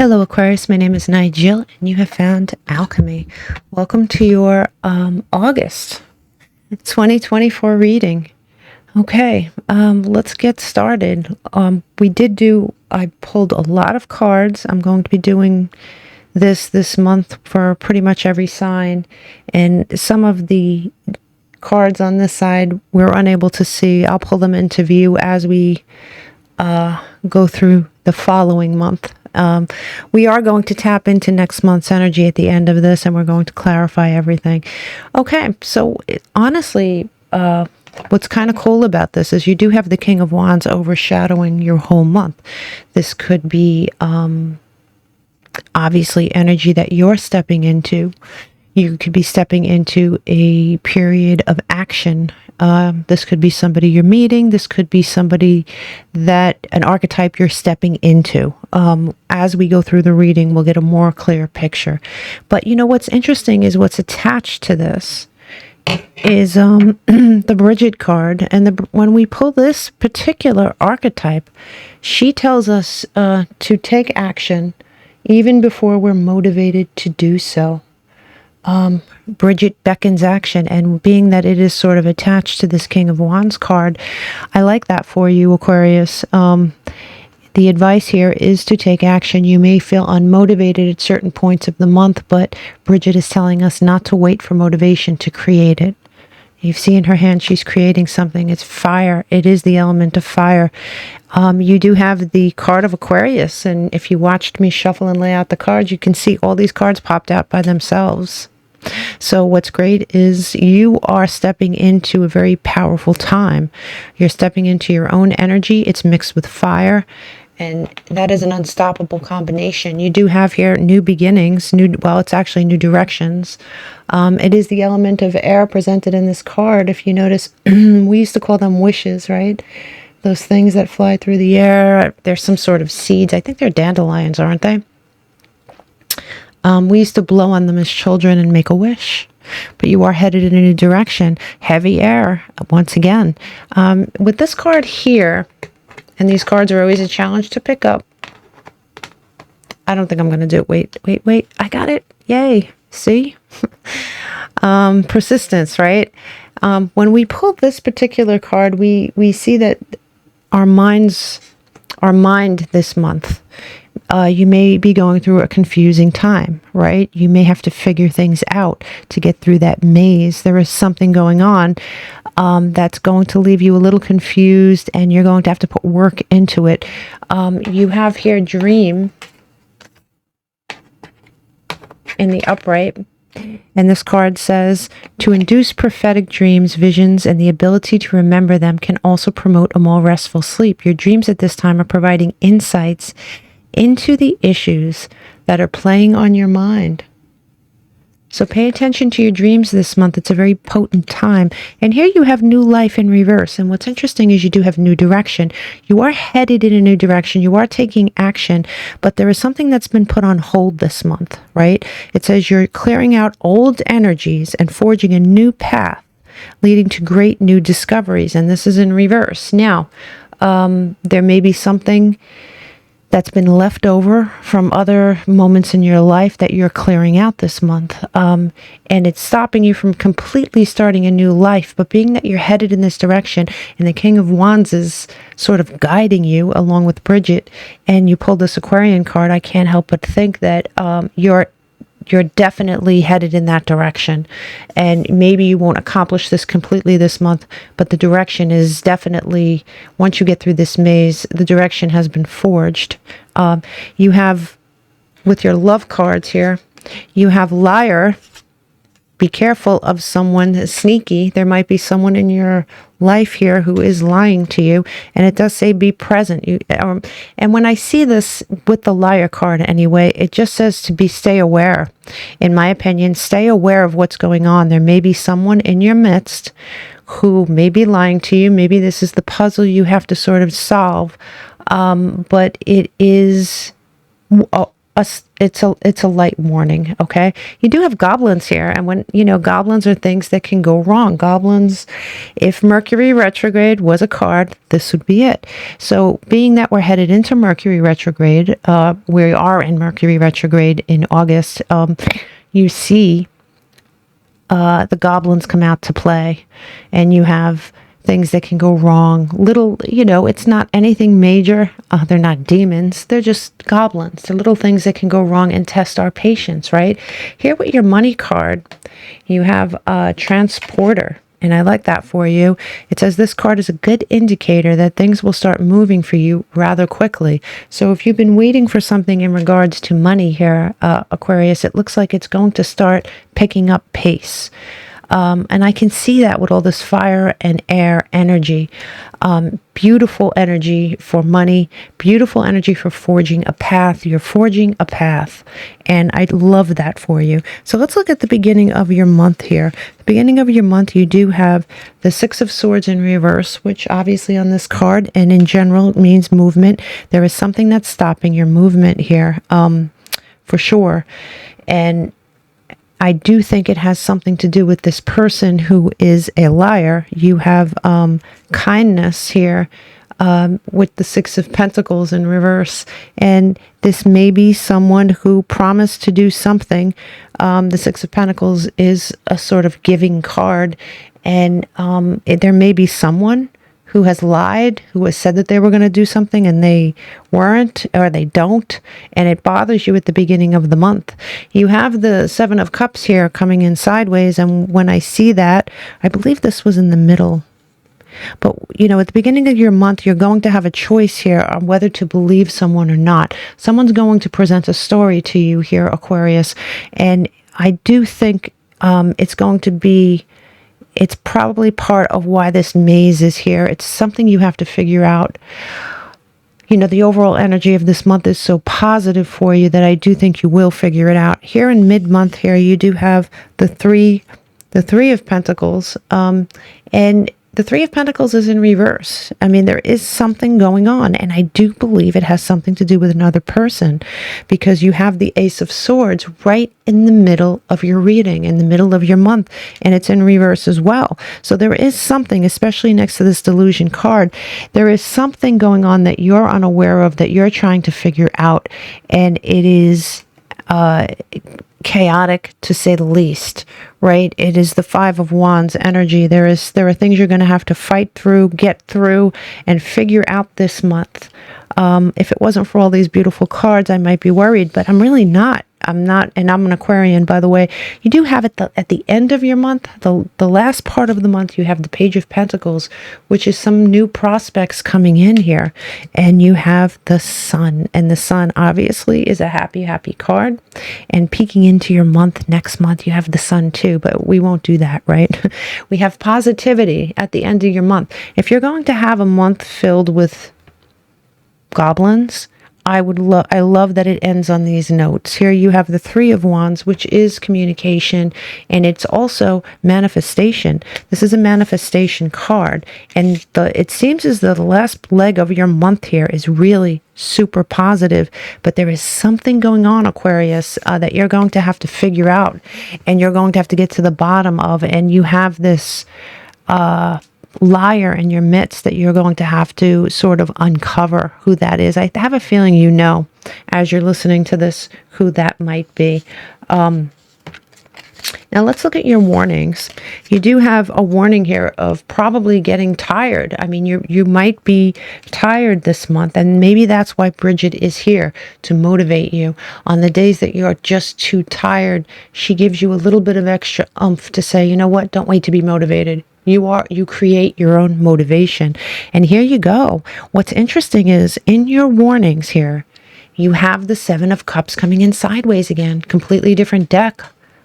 Hello Aquarius, my name is Nigel and you have found Alchemy. Welcome to your August 2024 reading. Okay, let's get started. I pulled a lot of cards. I'm going to be doing this month for pretty much every sign, and some of the cards on this side we're unable to see. I'll pull them into view as we go through the following month. We are going to tap into next month's energy at the end of this, and we're going to clarify everything. Okay, so honestly, what's kind of cool about this is you do have the King of Wands overshadowing your whole month. This could be obviously energy that you're stepping into. You could be stepping into a period of action. This could be somebody you're meeting. This could be somebody an archetype you're stepping into. As we go through the reading, we'll get a more clear picture. But you know what's interesting is what's attached to this is the Bridget card. And when we pull this particular archetype, she tells us to take action even before we're motivated to do so. Bridget beckons action, and being that it is sort of attached to this King of Wands card, I like that for you, Aquarius. The advice here is to take action. You may feel unmotivated at certain points of the month, but Bridget is telling us not to wait for motivation, to create it. You see in her hand, she's creating something. It's fire. It is the element of fire. You do have the card of Aquarius, and if you watched me shuffle and lay out the cards, you can see all these cards popped out by themselves. So what's great is you are stepping into a very powerful time. You're stepping into your own energy. It's mixed with fire, and that is an unstoppable combination. You do have here new beginnings, it's actually new directions. It is the element of air presented in this card. If you notice, we used to call them wishes, right? Those things that fly through the air. There's some sort of seeds. I think they're dandelions, aren't they? We used to blow on them as children and make a wish. But you are headed in a new direction. Heavy air, once again. With this card here, and these cards are always a challenge to pick up. I don't think I'm going to do it. Wait. I got it. Yay. See? Persistence, right? When we pull this particular card, we see that our mind this month, you may be going through a confusing time, right? You may have to figure things out to get through that maze. There is something going on that's going to leave you a little confused, and you're going to have to put work into it. You have here dream in the upright. And this card says, to induce prophetic dreams, visions, and the ability to remember them can also promote a more restful sleep. Your dreams at this time are providing insights into the issues that are playing on your mind. So pay attention to your dreams this month. It's a very potent time. And here you have new life in reverse. And what's interesting is you do have new direction. You are headed in a new direction. You are taking action, but there is something that's been put on hold this month, right? It says you're clearing out old energies and forging a new path, leading to great new discoveries. And this is in reverse. Now, there may be something that's been left over from other moments in your life that you're clearing out this month. And it's stopping you from completely starting a new life. But being that you're headed in this direction, and the King of Wands is sort of guiding you along with Bridget, and you pulled this Aquarian card, I can't help but think that you're definitely headed in that direction. And maybe you won't accomplish this completely this month, but the direction is definitely, once you get through this maze, the direction has been forged. You have, with your love cards here, you have liar. Be careful of someone sneaky. There might be someone in your life here who is lying to you, and it does say be present. And when I see this with the liar card anyway, it just says to stay aware. In my opinion, stay aware of what's going on. There may be someone in your midst who may be lying to you. Maybe this is the puzzle you have to sort of solve, but it is it's a light morning. Okay, you do have goblins here, and when goblins are things that can go wrong. Goblins, if Mercury retrograde was a card, this would be it. So being that we're headed into Mercury retrograde, we are in Mercury retrograde in August. You see the goblins come out to play, and you have things that can go wrong. Little, it's not anything major. They're not demons. They're just goblins. They're little things that can go wrong and test our patience, right? Here with your money card, you have a transporter. And I like that for you. It says this card is a good indicator that things will start moving for you rather quickly. So if you've been waiting for something in regards to money here, Aquarius, it looks like it's going to start picking up pace. And I can see that with all this fire and air energy. Beautiful energy for money, beautiful energy for forging a path. You're forging a path. And I love that for you. So let's look at the beginning of your month here. The beginning of your month, you do have the Six of Swords in reverse, which obviously on this card and in general means movement. There is something that's stopping your movement here, for sure. And I do think it has something to do with this person who is a liar. You have kindness here with the Six of Pentacles in reverse. And this may be someone who promised to do something. The Six of Pentacles is a sort of giving card. And there may be someone who has lied, who has said that they were going to do something and they weren't, or they don't, and it bothers you at the beginning of the month. You have the Seven of Cups here coming in sideways, and when I see that, I believe this was in the middle. But, at the beginning of your month, you're going to have a choice here on whether to believe someone or not. Someone's going to present a story to you here, Aquarius, and I do think it's going to be... It's probably part of why this maze is here. It's something you have to figure out. The overall energy of this month is so positive for you that I do think you will figure it out. Here in mid-month here, you do have the three of Pentacles. And the Three of Pentacles is in reverse. I mean, there is something going on, and I do believe it has something to do with another person, because you have the Ace of Swords right in the middle of your reading, in the middle of your month, and it's in reverse as well. So there is something, especially next to this delusion card, there is something going on that you're unaware of, that you're trying to figure out, and it is chaotic to say the least, right? It is the Five of Wands energy. There are things you're going to have to fight through, get through, and figure out this month. If it wasn't for all these beautiful cards, I might be worried, but I'm really not. I'm not, and I'm an Aquarian, by the way. You do have it at the end of your month, the last part of the month, you have the Page of Pentacles, which is some new prospects coming in here. And you have the Sun, and the Sun obviously is a happy, happy card. And peeking into your month, next month, you have the Sun too, but we won't do that, right? We have positivity at the end of your month. If you're going to have a month filled with goblins, I love that it ends on these notes. Here you have the Three of Wands, which is communication, and it's also manifestation. This is a manifestation card, and it seems as though the last leg of your month here is really super positive, but there is something going on, Aquarius, that you're going to have to figure out, and you're going to have to get to the bottom of, and you have this liar in your midst that you're going to have to sort of uncover who that is. I have a feeling as you're listening to this, who that might be. Now let's look at your warnings. You do have a warning here of probably getting tired. I mean, you might be tired this month, and maybe that's why Bridget is here, to motivate you. On the days that you're just too tired, she gives you a little bit of extra oomph to say, you know what, don't wait to be motivated. You create your own motivation. And here you go. What's interesting is in your warnings here, you have the Seven of Cups coming in sideways again, completely different deck.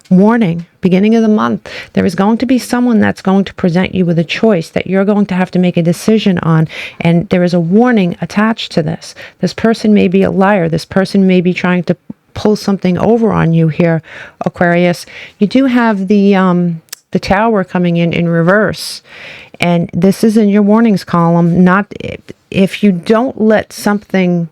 Warning, beginning of the month, there is going to be someone that's going to present you with a choice that you're going to have to make a decision on. And there is a warning attached to this. This person may be a liar. This person may be trying to pull something over on you here, Aquarius. You do have the Tower coming in reverse, and this is in your warnings column. Not if you don't let something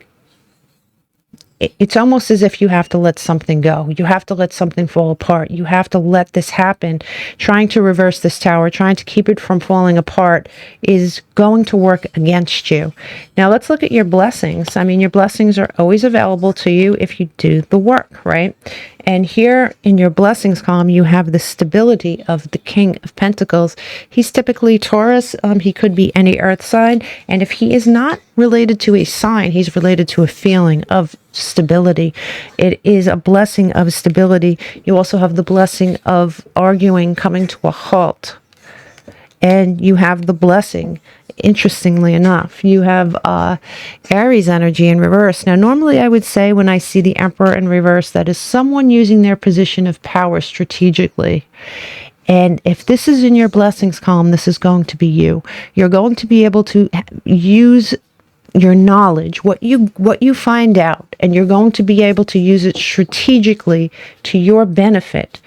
it's almost as if you have to let something go. You have to let something fall apart. You have to let this happen. Trying to reverse this tower, trying to keep it from falling apart is going to work against you. Now let's look at your blessings. I mean, your blessings are always available to you if you do the work, right? And here in your blessings column, you have the stability of the King of Pentacles. He's typically Taurus. He could be any earth sign. And if he is not related to a sign, he's related to a feeling of stability. It is a blessing of stability. You also have the blessing of arguing coming to a halt. And you have the blessing, interestingly enough, you have Aries energy in reverse. Now, normally I would say when I see the Emperor in reverse, that is someone using their position of power strategically. And if this is in your blessings column, this is going to be you. You're going to be able to use your knowledge, what you find out, and you're going to be able to use it strategically to your benefit.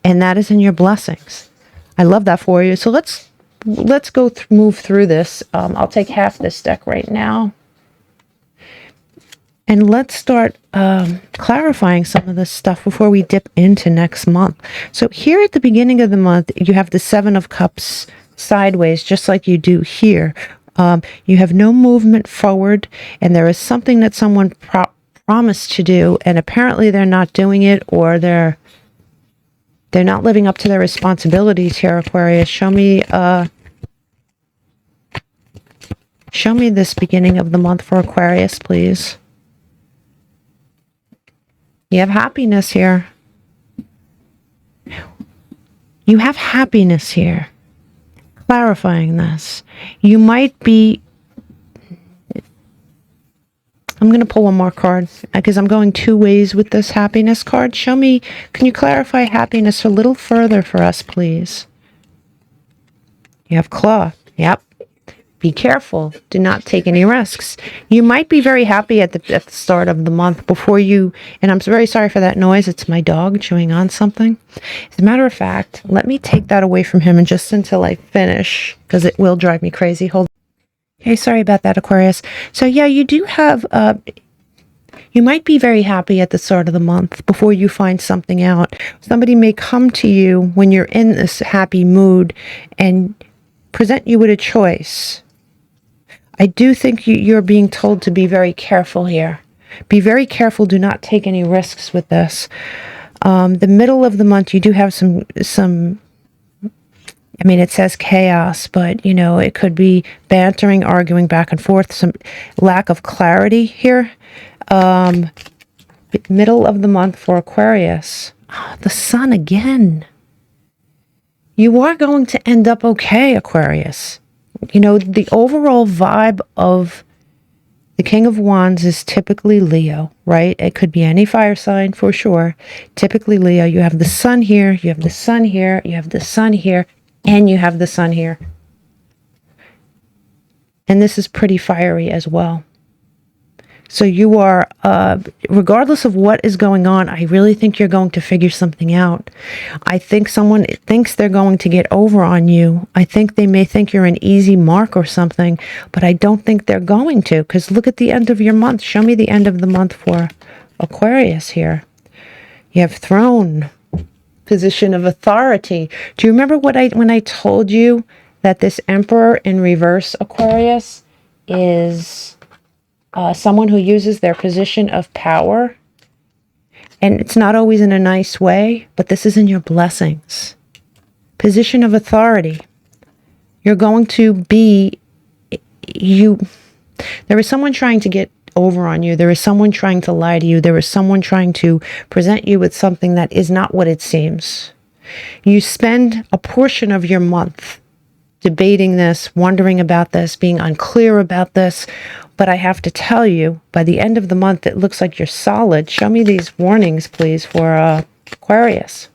And that is in your blessings. I love that for you. So let's go move through this. I'll take half this deck right now. And let's start clarifying some of this stuff before we dip into next month. So here at the beginning of the month, you have the Seven of Cups sideways, just like you do here. You have no movement forward, and there is something that someone promised to do, and apparently they're not doing it, or they're not living up to their responsibilities here, Aquarius. Show me this beginning of the month for Aquarius, please. You have happiness here. You have happiness here. Clarifying this. You might be... I'm going to pull one more card because I'm going two ways with this happiness card. Show me, can you clarify happiness a little further for us, please? You have claw. Yep. Be careful. Do not take any risks. You might be very happy at the start of the month before you, and I'm very sorry for that noise. It's my dog chewing on something. As a matter of fact, let me take that away from him and just until I finish, because it will drive me crazy. Hold on. Okay, sorry about that, Aquarius. So yeah, you do have, you might be very happy at the start of the month before you find something out. Somebody may come to you when you're in this happy mood and present you with a choice. I do think you're being told to be very careful here. Be very careful. Do not take any risks with this. The middle of the month, you do have some I mean, it says chaos, but, you know, it could be bantering, arguing back and forth, some lack of clarity here. Middle of the month for Aquarius. Oh, the sun again. You are going to end up okay, Aquarius. You know, the overall vibe of the King of Wands is typically Leo, right? It could be any fire sign for sure. Typically Leo. You have the sun here, you have the sun here, you have the sun here, and you have the sun here. And this is pretty fiery as well. So you are, regardless of what is going on, I really think you're going to figure something out. I think someone thinks they're going to get over on you. I think they may think you're an easy mark or something, but I don't think they're going to, because look at the end of your month. Show me the end of the month for Aquarius here. You have throne, position of authority. Do you remember when I told you that this Emperor in reverse, Aquarius, is someone who uses their position of power? And it's not always in a nice way, but this is in your blessings. Position of authority. You're going to be, there is someone trying to get over on you. There is someone trying to lie to you. There is someone trying to present you with something that is not what it seems. You spend a portion of your month debating this, wondering about this, being unclear about this. But I have to tell you, by the end of the month, it looks like you're solid. Show me these warnings, please, for Aquarius.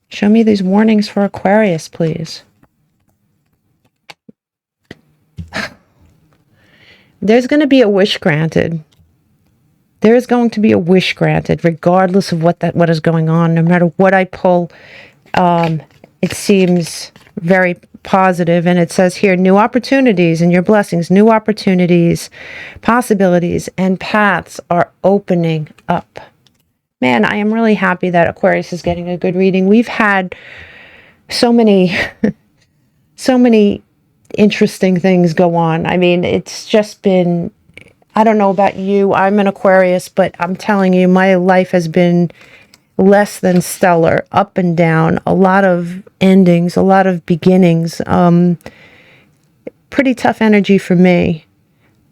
Show me these warnings for Aquarius, please. There's going to be a wish granted. There is going to be a wish granted, regardless of what is going on. No matter what I pull, it seems very positive. And it says here, new opportunities and your blessings, new opportunities, possibilities, and paths are opening up. Man, I am really happy that Aquarius is getting a good reading. We've had so many, so many interesting things go on. I mean, it's just been, I don't know about you, I'm an Aquarius, but I'm telling you, my life has been less than stellar, up and down, a lot of endings, a lot of beginnings. Pretty tough energy for me.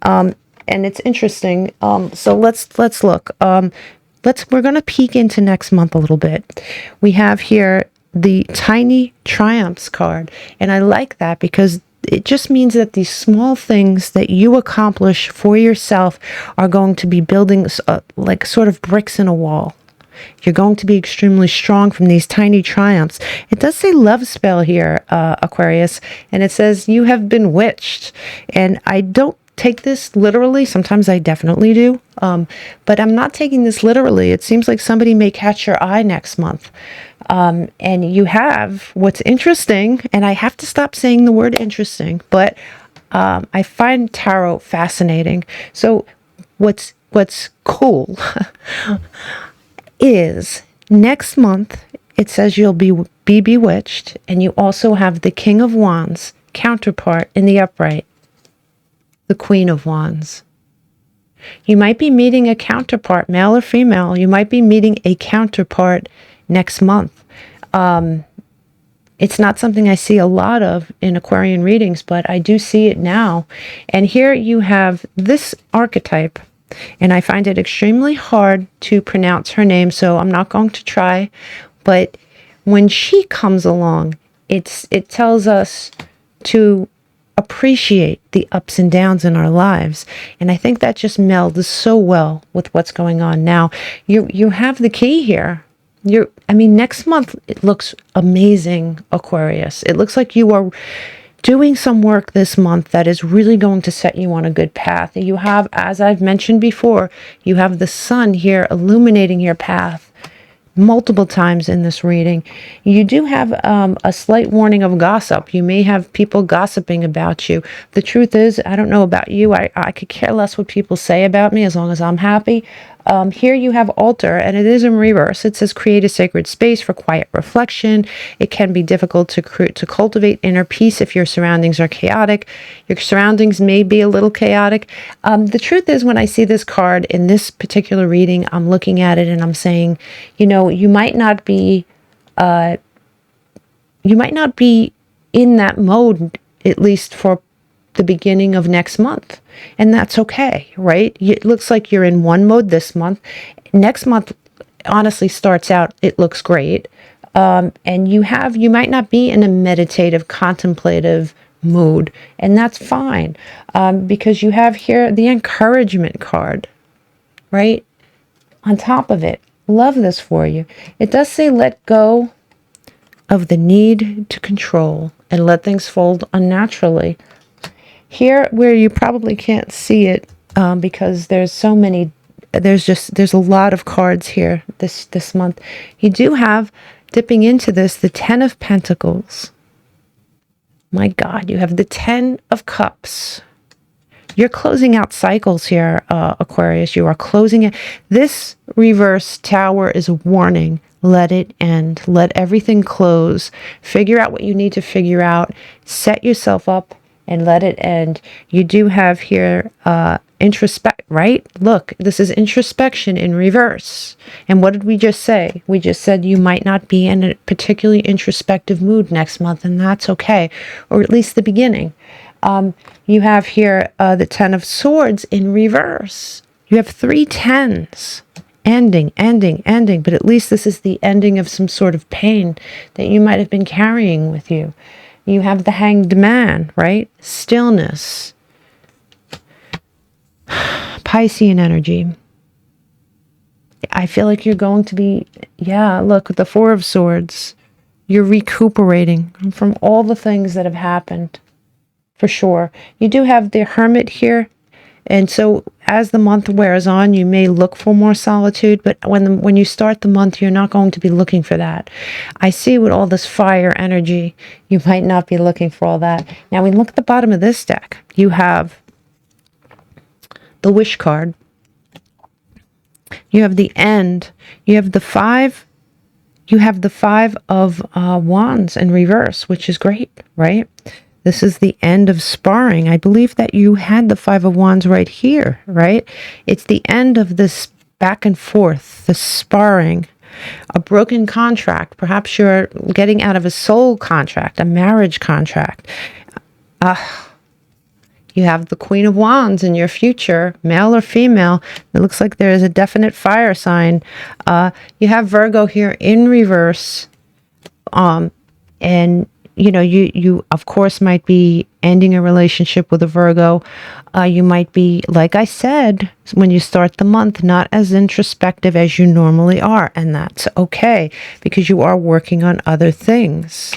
And it's interesting. So let's look. We're going to peek into next month a little bit. We have here the Tiny Triumphs card, and I like that because it just means that these small things that you accomplish for yourself are going to be building like sort of bricks in a wall. You're going to be extremely strong from these tiny triumphs. It does say love spell here, Aquarius, and it says you have been witched. And I don't take this literally. Sometimes I definitely do. But I'm not taking this literally. It seems like somebody may catch your eye next month. And you have what's interesting, and I have to stop saying the word interesting, but I find tarot fascinating. So what's cool is next month it says you'll be bewitched, and you also have the King of Wands counterpart in the upright, the Queen of Wands. You might be meeting a counterpart, male or female. You might be meeting a counterpart next month. It's not something I see a lot of in Aquarian readings, but I do see it now. And here you have this archetype, and I find it extremely hard to pronounce her name, so I'm not going to try. But when she comes along, it tells us to appreciate the ups and downs in our lives. And I think that just melds so well with what's going on now. You have the key here. Next month, it looks amazing, Aquarius. It looks like you are doing some work this month that is really going to set you on a good path. You have, as I've mentioned before, you have the sun here illuminating your path multiple times in this reading. You do have a slight warning of gossip. You may have people gossiping about you. The truth is, I don't know about you. I could care less what people say about me as long as I'm happy. Here you have altar, and it is in reverse. It says create a sacred space for quiet reflection. It can be difficult to cultivate inner peace if your surroundings are chaotic. Your surroundings may be a little chaotic. The truth is, when I see this card in this particular reading, I'm looking at it and I'm saying, you might not be in that mode, at least for the beginning of next month. And that's okay, right? It looks like you're in one mode this month. Next month, honestly, starts out, it looks great. And you might not be in a meditative, contemplative mood. And that's fine. Because you have here the encouragement card, right? On top of it. Love this for you. It does say let go of the need to control and let things fold unnaturally. Here, where you probably can't see it because there's a lot of cards here this month. You do have, dipping into this, the 10 of Pentacles. My God, you have the 10 of Cups. You're closing out cycles here, Aquarius. You are closing it. This reverse tower is a warning. Let it end. Let everything close. Figure out what you need to figure out. Set yourself up and let it end. You do have here introspect, right? Look, this is introspection in reverse. And what did we just say? We just said you might not be in a particularly introspective mood next month, and that's okay, or at least the beginning. You have here the 10 of Swords in reverse. You have 3 10s. Ending, but at least this is the ending of some sort of pain that you might have been carrying with you. You have the Hanged Man, right? Stillness. Piscean energy. I feel like you're going to be, look, with the 4 of Swords, you're recuperating from all the things that have happened, for sure. You do have the Hermit here, And so as the month wears on, you may look for more solitude, but when you start the month, you're not going to be looking for that. I see with all this fire energy, you might not be looking for all that. Now we look at the bottom of this deck. You have the Wish card. You have the End. You have the Five. You have the Five of Wands in reverse, which is great, right? This is the end of sparring. I believe that you had the Five of Wands right here, right? It's the end of this back and forth, the sparring, a broken contract. Perhaps you're getting out of a soul contract, a marriage contract. You have the Queen of Wands in your future, male or female. It looks like there is a definite fire sign. You have Virgo here in reverse. And you know, you of course might be ending a relationship with a Virgo. You might be, like I said, when you start the month, not as introspective as you normally are. And that's okay, because you are working on other things.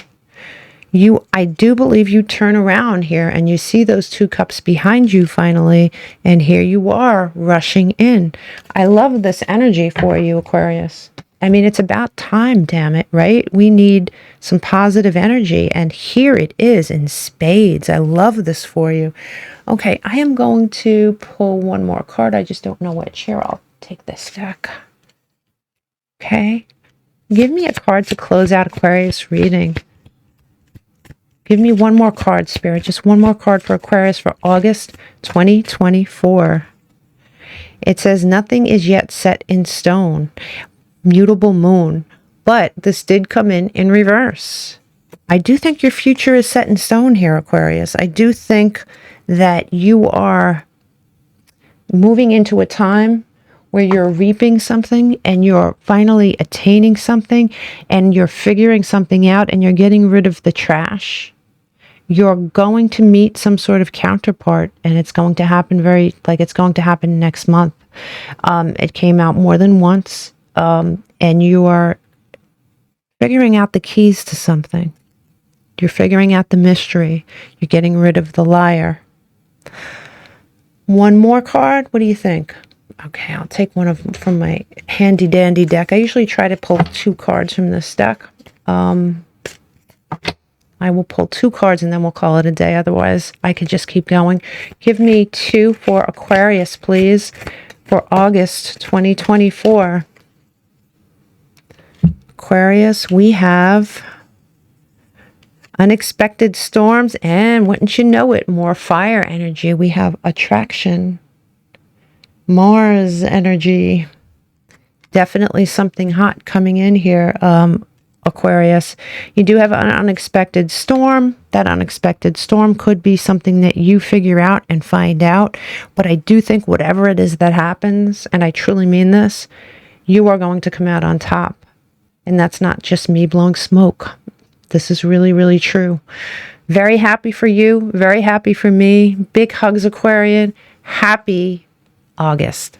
I do believe you turn around here and you see those two cups behind you finally. And here you are rushing in. I love this energy for you, Aquarius. I mean, it's about time, damn it, right? We need some positive energy, and here it is in spades. I love this for you. Okay, I am going to pull one more card. I just don't know which. Here, I'll take this deck. Okay. Give me a card to close out Aquarius reading. Give me one more card, Spirit. Just one more card for Aquarius for August 2024. It says, nothing is yet set in stone. Mutable moon, but this did come in reverse. I do think your future is set in stone here, Aquarius. I do think that you are moving into a time where you're reaping something and you're finally attaining something and you're figuring something out and you're getting rid of the trash. You're going to meet some sort of counterpart, and it's going to happen it's going to happen next month. It came out more than once. And you are figuring out the keys to something. You're figuring out the mystery. You're getting rid of the liar. One more card. What do you think? Okay, I'll take one from my handy dandy deck. I usually try to pull 2 cards from this deck. I will pull 2 cards and then we'll call it a day. Otherwise, I could just keep going. Give me 2 for Aquarius, please, for August 2024. Aquarius, we have unexpected storms, and wouldn't you know it, more fire energy. We have attraction, Mars energy. Definitely something hot coming in here, Aquarius. You do have an unexpected storm. That unexpected storm could be something that you figure out and find out. But I do think whatever it is that happens, and I truly mean this, you are going to come out on top. And that's not just me blowing smoke. This is really, really true. Very happy for you. Very happy for me. Big hugs, Aquarian. Happy August.